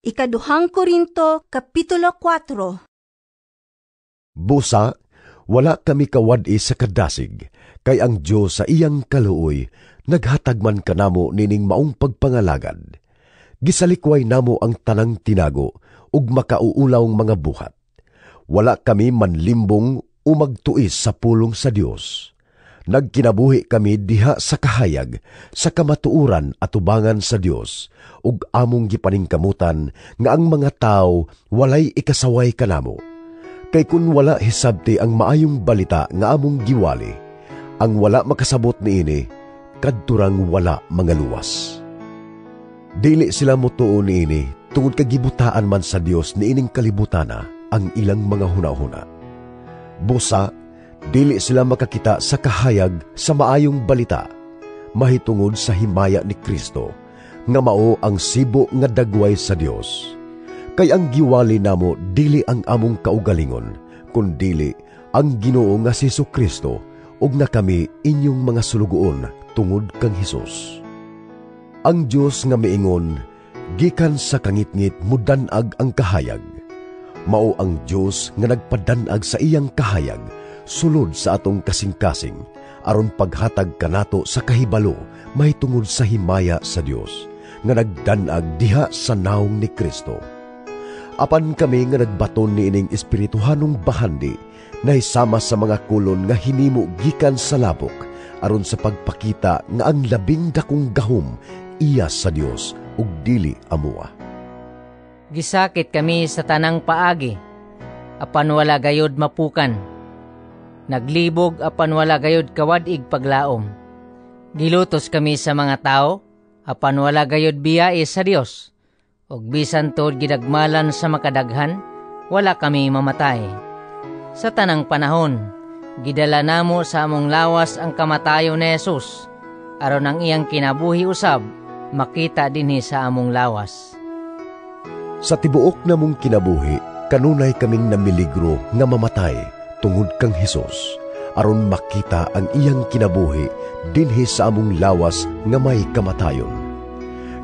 Ikaduhang Korinto, Kapitulo 4. Busa, wala kami kawad-i sa kadasig, kay ang Diyos sa iyang kaluoy, naghatag man kanamo nining maong pagpangalagad. Gisalikway namo ang tanang tinago, ug makauulawng mga buhat. Wala kami manlimbong o magtuis sa pulong sa Diyos. Nagkinabuhi kami diha sa kahayag, sa kamatuuran at ubangan sa Diyos, ug among gipaningkamutan nga ang mga tao walay ikasaway kanamo. Kay kun wala hisabti ang maayong balita nga among giwali, ang wala makasabot niini, kadturang wala mga luwas. Dili sila motuo niini, tungod kagibutaan man sa Dios niining kalibutana ang ilang mga hunahuna. Busa, dili sila makakita sa kahayag sa maayong balita, mahitungod sa himaya ni Kristo, nga mao ang sibo nga dagway sa Dios. Kay ang giwali namo dili ang among kaugalingon, kundili ang Ginoo nga si Jesu-Kristo, ug na kami inyong mga sulugoon tungod kang Hesus. Ang Dios nga miingon, gikan sa kangitngit mudanag ang kahayag. Mao ang Dios nga nagpadanag sa iyang kahayag, sulod sa atong kasing-kasing, aron paghatag kanato sa kahibalo mahitungod sa himaya sa Dios, nga nagdanag diha sa naong ni Kristo. Apan kami nga nagbaton niining espirituhanong bahandi, nahisama sa mga kulon nga hinimo gikan sa labok, aron sa pagpakita nga ang labing dakong gahom iya sa Dios ug dili amua. Gisakit kami sa tanang paagi, apan wala gayod mapukan. Naglibog apan wala gayod kawad-ig paglaom. Gilutos kami sa mga tao, apan wala gayod biyae sa Dios. Og bisan tod gidagmalan sa makadaghan, wala kami mamatay. Sa tanang panahon, gidala namo sa among lawas ang kamatayon ni Jesus, aron ang iyang kinabuhi usab, makita dinhi sa among lawas. Sa tibuok namong kinabuhi, kanunay kaming namiligro nga mamatay, tungod kang Hesus, aron makita ang iyang kinabuhi dinhi sa among lawas nga may kamatayon.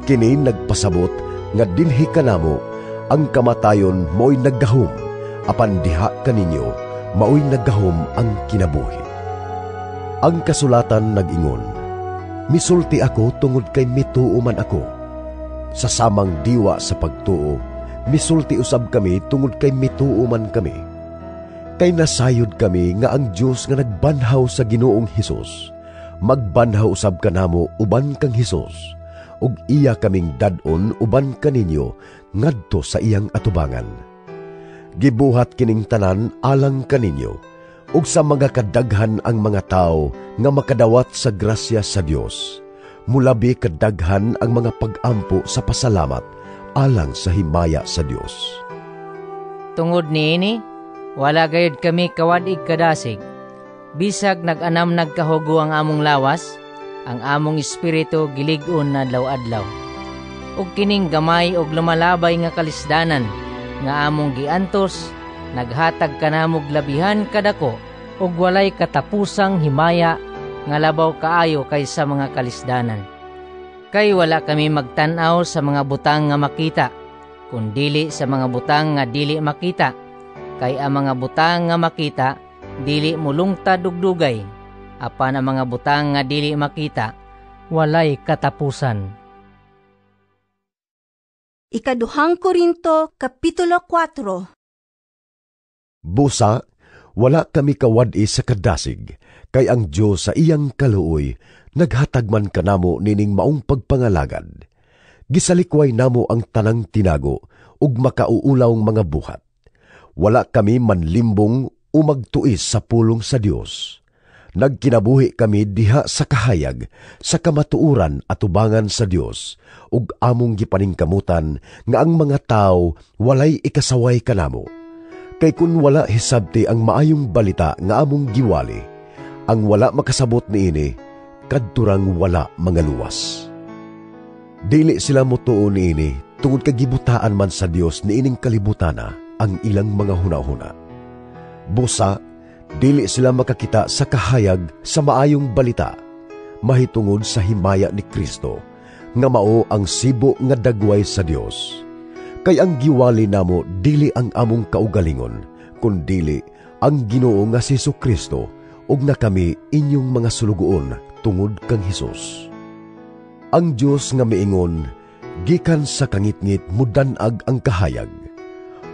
Kini nagpasabot nga dinhi kanamo ang kamatayon mo'y naggahom, apan diha kaninyo mao'y naggahom ang kinabuhi. Ang kasulatan nag-ingon, misulti ako tungod kay mituo man ako. Sa samang diwa sa pagtuo, misulti usab kami tungod kay mituo man kami. Kay nasayod kami nga ang Diyos nga nagbanhaw sa Ginoong Hesus, magbanhaw usab kanamo uban kang Hesus, ug iya kaming dadon uban kaninyo ngadto sa iyang atubangan. Gibuhat kining tanan alang kaninyo, ug sa mga kadaghan ang mga tao nga makadawat sa grasya sa Dios, mulabi kadaghan ang mga pag-ampo sa pasalamat alang sa himaya sa Dios. Tungod niini, wala gayud kami kawad-ig kadasig. Bisag nag-anam nagkahugo ang among lawas, ang among espiritu gilig-on na adlaw-adlaw. Ug kining gamay og lumalabay nga kalisdanan nga among giantos, naghatag kanamog labihan kadako ug walay katapusang himaya nga labaw kaayo kaysa mga kalisdanan. Kay wala kami magtan-aw sa mga butang nga makita, kundili sa mga butang nga dili makita. Kay ang mga butang nga makita, dili mulungtad ug dugay, apan ang mga butang nga dili makita, walay katapusan. Ikaduhang Korinto, Kapitulo 4. Busa, wala kami kawad-i sa kadasig, kay ang Diyos sa iyang kaluoy, naghatag man kanamo nining maong pagpangalagad. Gisalikway namo ang tanang tinago, ug makauulawng mga buhat. Wala kami manlimbong o magtuis sa pulong sa Dios. Nagkinabuhi kami diha sa kahayag, sa kamatuuran at ubangan sa Dios, ug among gipaningkamutan nga ang mga tao walay ikasaway kanamo. Kay kun wala hisabti ang maayong balita nga among giwali, ang wala makasabot niini, kadturang wala mga luwas. Dili sila motuo niini, tungod kagibutaan man sa Dios niining kalibutana ang ilang mga hunahuna. Busa, dili sila makakita sa kahayag sa maayong balita, mahitungod sa himaya ni Kristo, nga mao ang sibo nga dagway sa Dios. Kay ang giwali namo dili ang among kaugalingon, kundili ang Ginoo nga si Jesu-Kristo, ug na kami inyong mga sulugoon tungod kang Hesus. Ang Dios nga miingon, gikan sa kangitngit mudanag ang kahayag.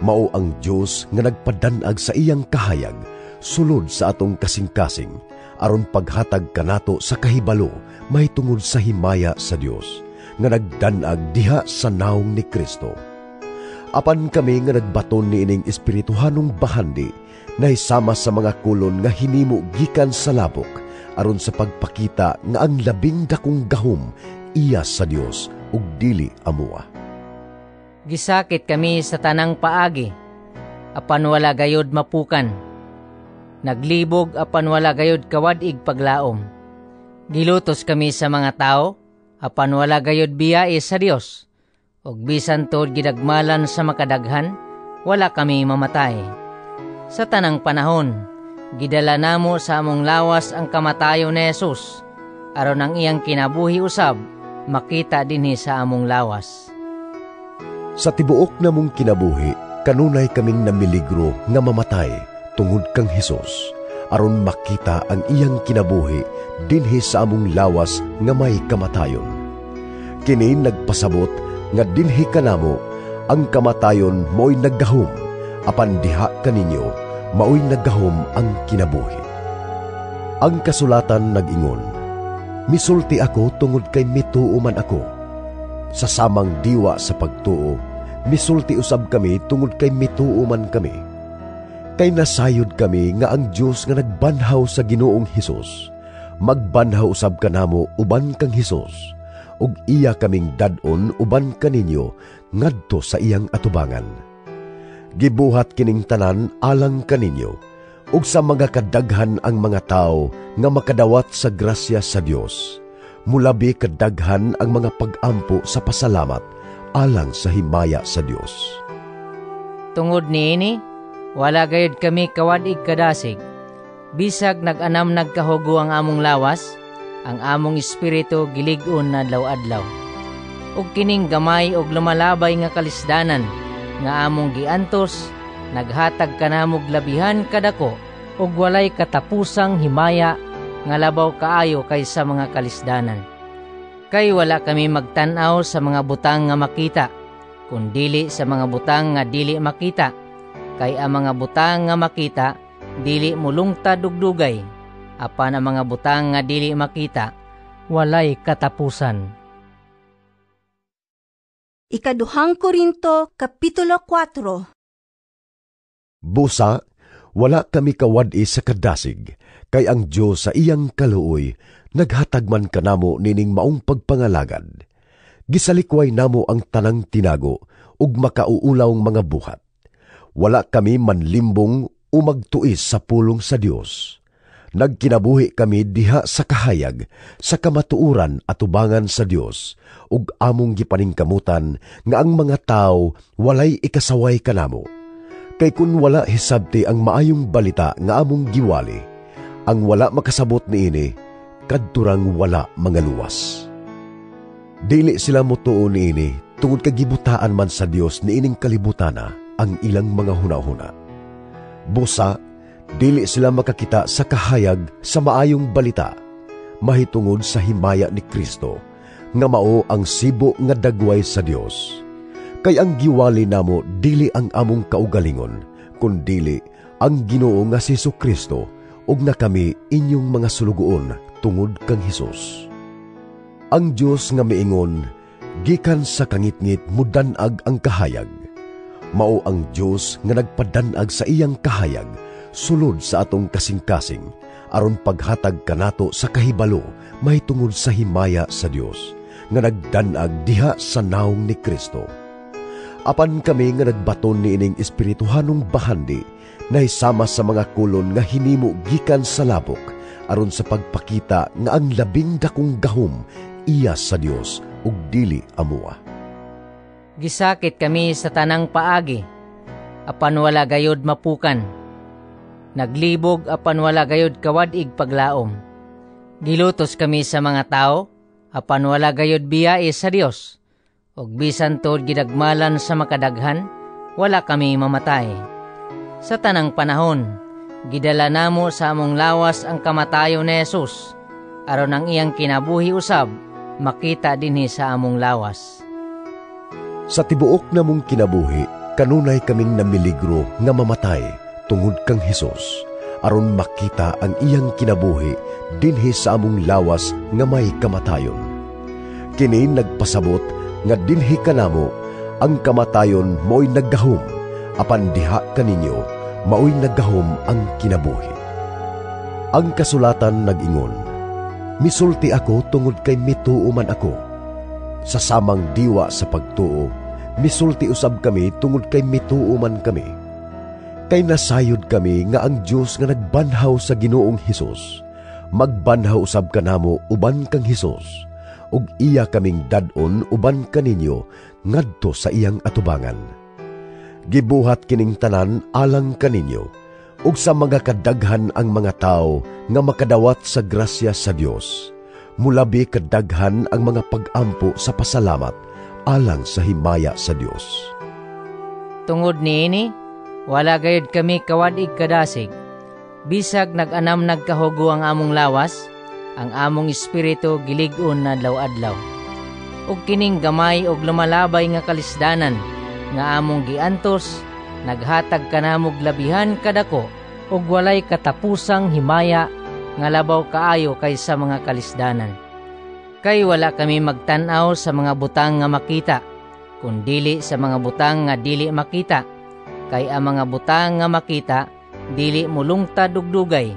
Mao ang Dios nga nagpadanag sa iyang kahayag sulod sa atong kasing-kasing, aron paghatag kanato sa kahibalo mahitungod sa himaya sa Dios nga nagdanag diha sa naong ni Kristo. Apan kami nga nagbaton niining espirituhanong bahandi na isama sa mga kulon nga hinimo gikan sa labok, aron sa pagpakita nga ang labing dakong gahom iya sa Dios ug dili amuwa. Gisakit kami sa tanang paagi, apan wala gayod mapukan. Naglibog apan wala gayod kawadig paglaom. Gilutos kami sa mga tao, apan wala gayod biyae sa Dios. Og bisan tod gidagmalan sa makadaghan, wala kami mamatay. Sa tanang panahon, gidala namo sa among lawas ang kamatayon ni Jesus, aron ang iyang kinabuhi usab makita dinhi sa among lawas. Sa tibuok namong kinabuhi, kanunay kaming namiligro nga mamatay tungod kang Hesus, aron makita ang iyang kinabuhi dinhi sa among lawas nga may kamatayon. Kini nagpasabot nga dinhi kanamo ang kamatayon mo'y naggahom, apan diha kaninyo mao'y naggahom ang kinabuhi. Ang kasulatan nag-ingon, misulti ako tungod kay mituo man ako. Sa samang diwa sa pagtuo, misulti usab kami tungod kay mituo man kami. Kay nasayod kami nga ang Dios nga nagbanhaw sa Ginoong Hesus, magbanhaw usab kanamo uban kang Hesus, ug iya kaming dadon uban kaninyo ngadto sa iyang atubangan. Gibuhat kining tanan alang kaninyo, ug sa mga kadaghan ang mga tao nga makadawat sa grasya sa Dios, mulabi kadaghan ang mga pag-ampo sa pasalamat alang sa himaya sa Dios. Tungod niini, wala gayud kami kawadig kadasig. Bisag nag-anam nagkahugo ang among lawas, ang among espiritu gilig-on na adlaw-adlaw. Ug kining gamay og lumalabay nga kalisdanan nga among giantos, naghatag kanamog labihan kadako ug walay katapusang himaya nga labaw kaayo kaysa mga kalisdanan. Kay wala kami magtan-aw sa mga butang nga makita, kundili sa mga butang nga dili makita, kay ang mga butang nga makita dili mulungtad ug dugay, apan ang mga butang nga dili makita walay katapusan. Ikaduhang Korinto, Kapitulo 4. Busa, wala kami kawad-i sa kadasig, kay ang Dios sa iyang kaluoy naghatag man kanamo nining maong pagpangalagad. Gisalikway namo ang tanang tinago ug makauulawng mga buhat. Wala kami manlimbong o magtuis sa pulong sa Dios. Nagkinabuhi kami diha sa kahayag, sa kamatuuran at ubangan sa Dios, ug among gipaningkamutan nga ang mga tao walay ikasaway kanamo. Kay kun wala hisabti ang maayong balita nga among giwali, ang wala makasabot niini, kadturang wala mga luwas. Dili sila motuo niini, tungod kagibutaan man sa Dios niining kalibutana ang ilang mga hunahuna. Busa, dili sila makakita sa kahayag sa maayong balita, mahitungod sa himaya ni Kristo, nga mao ang sibo nga dagway sa Dios. Kay ang giwali namo dili ang among kaugalingon, kundili ang Ginoo nga si Jesu-Kristo, ug na kami inyong mga sulugoon tungod kang Hesus. Ang Dios nga miingon, gikan sa kangitngit mudanag ang kahayag. Mao ang Dios nga nagpadanag sa iyang kahayag sulod sa atong kasing-kasing, aron paghatag kanato sa kahibalo mahitungod sa himaya sa Dios nga nagdanag diha sa naong ni Kristo. Apan kami nga nagbaton niining espirituhanong bahandi na isama sa mga kulon nga hinimo gikan sa labok, aron sa pagpakita nga ang labing dakong gahom iya sa Dios ug dili amuwa. Gisakit kami sa tanang paagi, apan wala gayod mapukan. Naglibog apan wala gayod kawadig paglaom. Gilutos kami sa mga tao, apan wala gayod biyae sa Dios. ug bisan tod gidagmalan sa makadaghan, wala kami mamatay. Sa tanang panahon, gidala namo sa among lawas ang kamatayon ni Jesus, aron ang iyang kinabuhi usab makita dinhi sa among lawas. Sa tibuok namong kinabuhi, kanunay kaming namiligro nga mamatay tungod kang Hesus, aron makita ang iyang kinabuhi dinhi sa among lawas nga may kamatayon. Kini nagpasabot nga dinhi kanamo ang kamatayon mo'y naggahom, apan diha kaninyo mao'y naggahom ang kinabuhi. Ang kasulatan nag-ingon, misulti ako tungod kay mituo man ako. Sa samang diwa sa pagtuo, misulti usab kami tungod kay mituo man kami. Kay nasayod kami nga ang Dios nga nagbanhaw sa Ginoong Hesus, magbanhaw usab kanamo uban kang Hesus, ug iya kaming dad-on uban kaninyo ngadto sa iyang atubangan. Gibuhat kining tanan alang kaninyo, ug sa mga kadaghan ang mga tao nga makadawat sa grasya sa Dios, mulabi kadaghan ang mga pag-ampo sa pasalamat alang sa himaya sa Dios. Tungod niini, wala gayud kami kawadig kadasig. Bisag nag-anam nagkahugo ang among lawas, ang among espiritu gilig-on na adlaw-adlaw. Ug kining gamay ug lumalabay nga kalisdanan nga among giantos, naghatag kanamog labihan kadako ug walay katapusang himaya nga labaw kaayo kaysa mga kalisdanan. Kay wala kami magtan-aw sa mga butang nga makita, kundili sa mga butang nga dili makita. Kay ang mga butang nga makita, dili mulungtad ug dugay,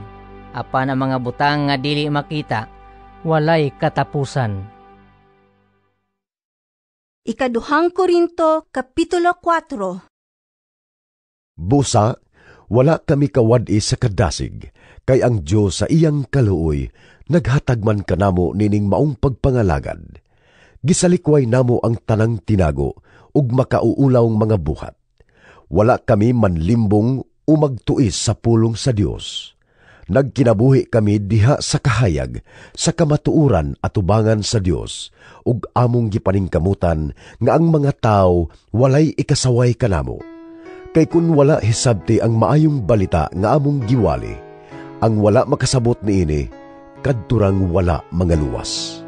apan ang mga butang nga dili makita, walay katapusan. Ikaduhang Korinto, Kapitulo 4. Busa, wala kami kawad-i sa kadasig, kay ang Dios sa iyang kaluoy naghatag man kanamo nining maong pagpangalagad. Gisalikway namo ang tanang tinago ug makauulawng mga buhat. Wala kami manlimbong o magtuis sa pulong sa Dios. Nagkinabuhi kami diha sa kahayag, sa kamatuuran at ubangan sa Dios, ug among gipaningkamutan nga ang mga tao walay ikasaway kanamo. Kay kun wala hisabti ang maayong balita nga among giwali, ang wala makasabot niini, kadturang wala mga luwas.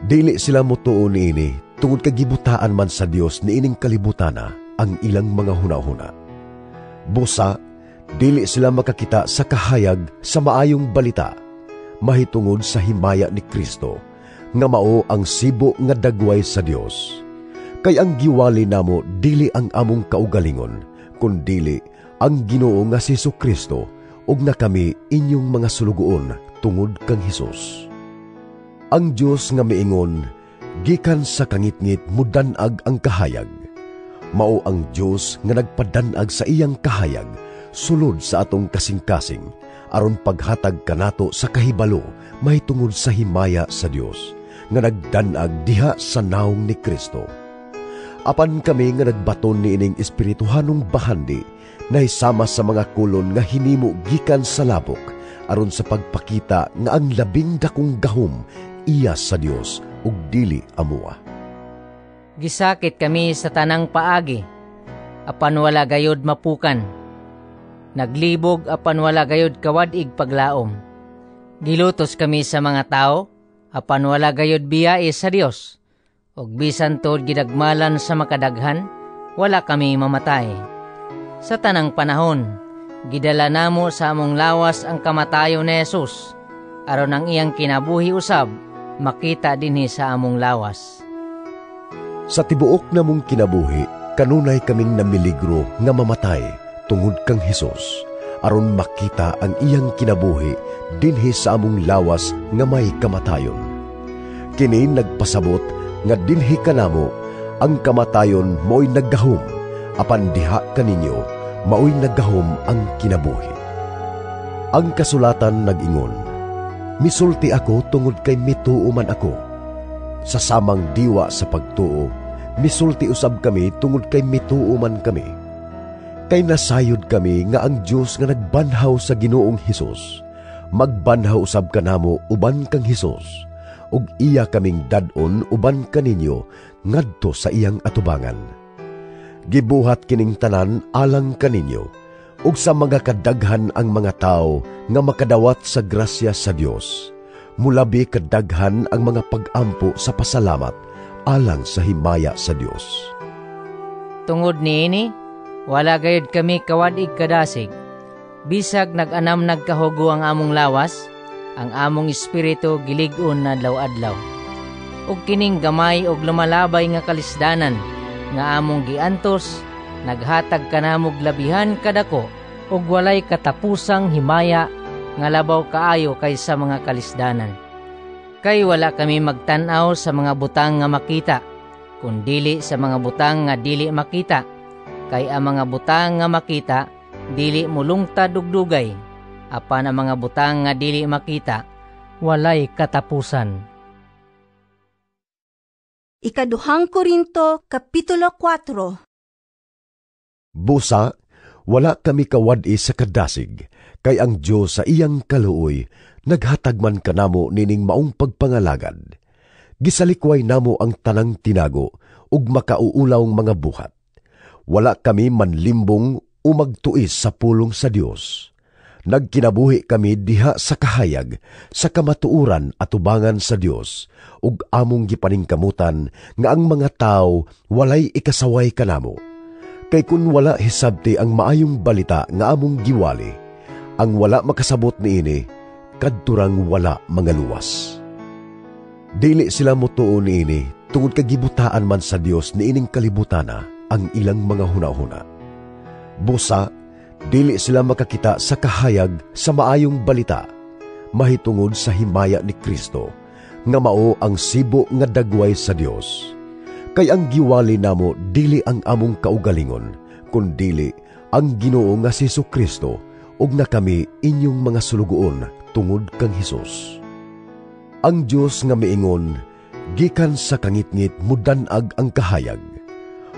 Dili sila motuo niini, tungod kagibutaan man sa Dios niining kalibutana ang ilang mga hunahuna. Busa, dili sila makakita sa kahayag sa maayong balita, mahitungod sa himaya ni Kristo, nga mao ang sibo nga dagway sa Dios. Kay ang giwali namo dili ang among kaugalingon, kundili ang Ginoo nga si Jesu-Kristo, ug na kami inyong mga sulugoon tungod kang Hesus. Ang Dios nga miingon, gikan sa kangitngit mudanag ang kahayag. Mao ang Dios nga nagpadanag sa iyang kahayag sulod sa atong kasing-kasing, aron paghatag kanato sa kahibalo mahitungod sa himaya sa Dios nga nagdanag diha sa naong ni Kristo. Apan kami nga nagbaton niining espirituhanong bahandi na isama sa mga kulon nga hinimo gikan sa labok, aron sa pagpakita nga ang labing dakong gahom iya sa Dios ug dili amua. Gisakit kami sa tanang paagi, apan wala gayod mapukan. Naglibog apan wala gayod kawadig paglaom. Gilutos kami sa mga tao, apan wala gayod biyae sa Dios. Ug bisan tod gidagmalan sa makadaghan, wala kami mamatay. Sa tanang panahon, gidala namo sa among lawas ang kamatayon ni Jesus, aron ang iyang kinabuhi usab makita dinhi sa among lawas. Sa tibuok namong kinabuhi, kanunay kaming namiligro nga mamatay tungod kang Hesus, aron makita ang iyang kinabuhi dinhi sa among lawas nga may kamatayon. Kini nagpasabot nga dinhi kanamo ang kamatayon mo'y naggahom, apan diha kaninyo mao'y naggahom ang kinabuhi. Ang kasulatan nag-ingon, misulti ako tungod kay mituo man ako. Sa samang diwa sa pagtuo, misulti usab kami tungod kay mituo man kami. Kay nasayod kami nga ang Dios nga nagbanhaw sa Ginoong Hesus, magbanhaw usab kanamo uban kang Hesus, ug iya kaming dadon uban kaninyo ngadto sa iyang atubangan. Gibuhat kining tanan alang kaninyo, ug sa mga kadaghan ang mga tao nga makadawat sa grasya sa Dios. Mulabi kadaghan ang mga pag-ampo sa pasalamat alang sa himaya sa Dios. Tungod niini, wala gayud kami kawadig kadasig. Bisag nag-anam nagkahugo ang among lawas, ang among espiritu gilig-on na adlaw-adlaw. Ug kining gamay ug lumalabay nga kalisdanan nga among giantos, naghatag kanamog labihan kadako ug walay katapusang himaya nga labaw kaayo kaysa mga kalisdanan. Kay wala kami magtan-aw sa mga butang nga makita, kundili sa mga butang nga dili makita, kay ang mga butang nga makita dili mulungtad ug dugay, apan ang mga butang nga dili makita walay katapusan. Ikaduhang Korinto, Kapitulo 4. Busa, wala kami kawad-i sa kadasig, kay ang Dios sa iyang kaluoy naghatag man kanamo nining maong pagpangalagad. Gisalikway namo ang tanang tinago ug makauulawng mga buhat. Wala kami manlimbong o magtuis sa pulong sa Dios. Nagkinabuhi kami diha sa kahayag, sa kamatuuran at ubangan sa Dios, ug among gipaningkamutan nga ang mga tao walay ikasaway kanamo. Kay kun wala hisabti ang maayong balita nga among giwali, ang wala makasabot niini, kadturang wala mangaluwas. Dili sila motuo niini, tungod kagibutaan man sa Dios niining kalibutana ang ilang mga hunahuna. Busa, dili sila makakita sa kahayag sa maayong balita, mahitungod sa himaya ni Kristo, nga mao ang sibo nga dagway sa Dios. Kay ang giwali namo dili ang among kaugalingon, kundili ang Ginoo nga si Jesu-Kristo, ug na kami inyong mga sulugoon tungod kang Hesus. Ang Dios nga miingon, gikan sa kangitngit mudanag ang kahayag.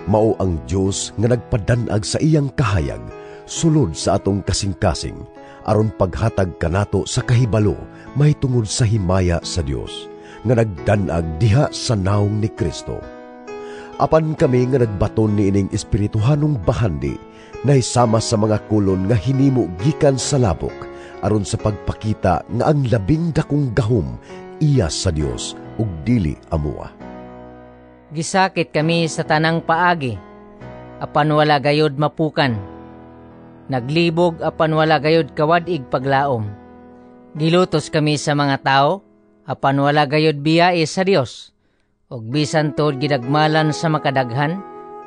Mao ang Dios nga nagpadanag sa iyang kahayag sulod sa atong kasing-kasing, aron paghatag kanato sa kahibalo mahitungod sa himaya sa Dios nga nagdanag diha sa naong ni Kristo. Apan kami nga nagbaton niining espirituhanong bahandi nahisama sa mga kulon nga hinimo gikan sa labok, aron sa pagpakita nga ang labing dakong gahom iya sa Dios ug dili amua. Gisakit kami sa tanang paagi, apan wala gayod mapukan. Naglibog apan wala gayod kawadig paglaom. Gilutos kami sa mga tao, apan wala gayod biyae sa Dios. Og bisan tod gidagmalan sa makadaghan,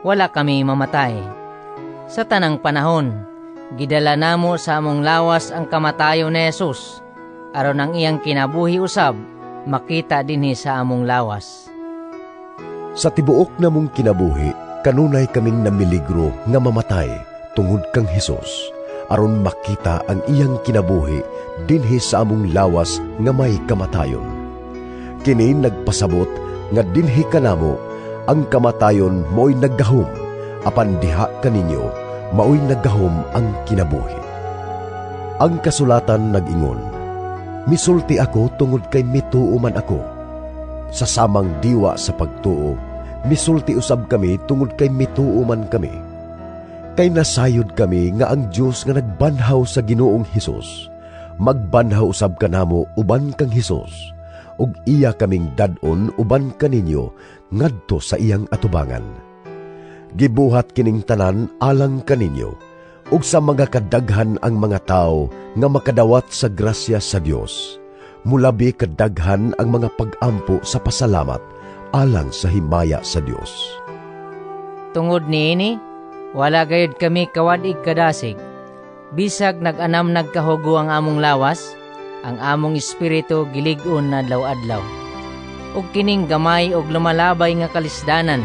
wala kami mamatay. Sa tanang panahon, gidala namo sa among lawas ang kamatayon ni Jesus, aron ang iyang kinabuhi usab makita dinhi sa among lawas. Sa tibuok namong kinabuhi, kanunay kaming namiligro nga mamatay tungod kang Hesus, aron makita ang iyang kinabuhi dinhi sa among lawas nga may kamatayon. Kini nagpasabot nga dinhi kanamo ang kamatayon mo'y naggahom, apan diha kaninyo mao'y naggahom ang kinabuhi. Ang kasulatan nag-ingon, misulti ako tungod kay mituo man ako. Sa samang diwa sa pagtuo, misulti usab kami tungod kay mituo man kami. Kay nasayod kami nga ang Dios nga nagbanhaw sa Ginoong Hesus, magbanhaw usab kanamo uban kang Hesus, ug iya kaming dadon uban kaninyo ngadto sa iyang atubangan. Gibuhat kining tanan alang kaninyo, ug sa mga kadaghan ang mga tao nga makadawat sa grasya sa Dios. Mulabi kadaghan ang mga pag-ampo sa pasalamat alang sa himaya sa Dios. Tungod niini, wala gayud kami kawadig kadasig. Bisag nag-anam nagkahugo ang among lawas, ang among espiritu gilig-on na adlaw-adlaw. Ug kining gamay ug lumalabay nga kalisdanan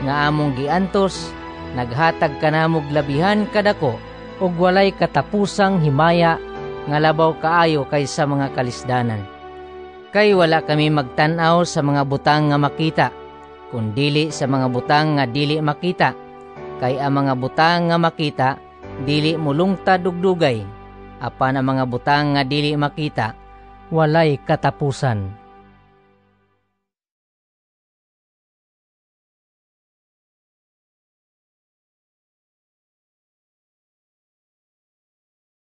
nga among giantos, naghatag kanamog labihan kadako ug walay katapusang himaya nga labaw kaayo kaysa mga kalisdanan. Kay wala kami magtan-aw sa mga butang nga makita, kundili sa mga butang nga dili makita, kay ang mga butang nga makita dili mulungtad ug dugay, apan ang mga butang nga dili makita walay katapusan.